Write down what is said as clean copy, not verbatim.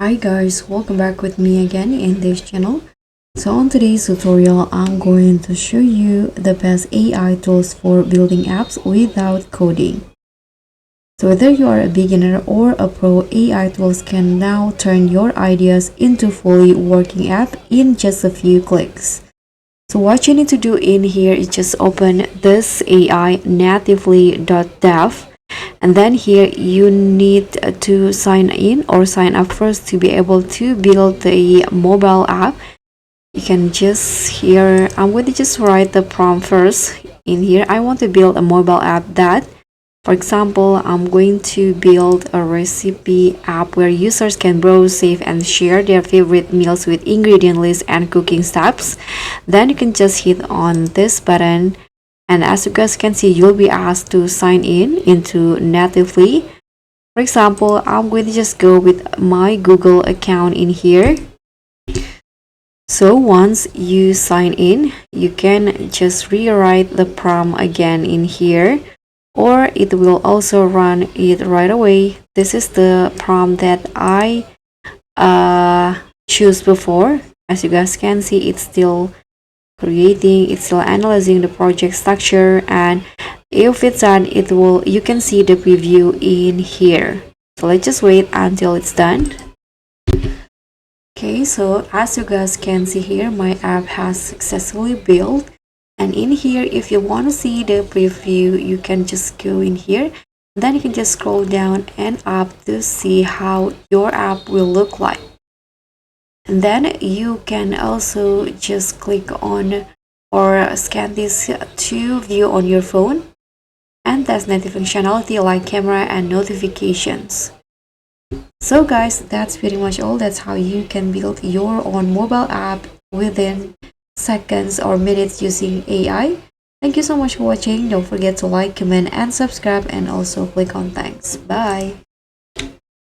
Hi guys, welcome back with me again in this channel. So on today's tutorial, I'm going to show you the best AI tools for building apps without coding. So whether you are a beginner or a pro, AI tools can now turn your ideas into fully working app in just a few clicks. So what you need to do in here is just open this AI natively.dev, and then here you need to sign in or sign up first to be able to build the mobile app. You can just here, I'm going to just write the prompt first. In here I want to build a mobile app that, for example, I'm going to build a recipe app where users can browse, save, and share their favorite meals with ingredient lists and cooking steps. Then you can just hit on this button, and as you guys can see, you'll be asked to sign in into Natively. For example, I'm going to just go with my Google account in here. So once you sign in, you can just rewrite the prompt again in here, or it will also run it right away. This is the prompt that I choose before. As you guys can see, it's still creating, it's still analyzing the project structure, and if it's done, you can see the preview in here. So let's just wait until it's done. Okay, so as you guys can see here, my app has successfully built. And in here, if you want to see the preview, you can just go in here. Then you can just scroll down and up to see how your app will look like. And then you can also just click on or scan this to view on your phone. And test native functionality like camera and notifications. So guys, that's pretty much all. That's how you can build your own mobile app within seconds or minutes using AI. Thank you so much for watching. Don't forget to like, comment, and subscribe, and also click on thanks. Bye.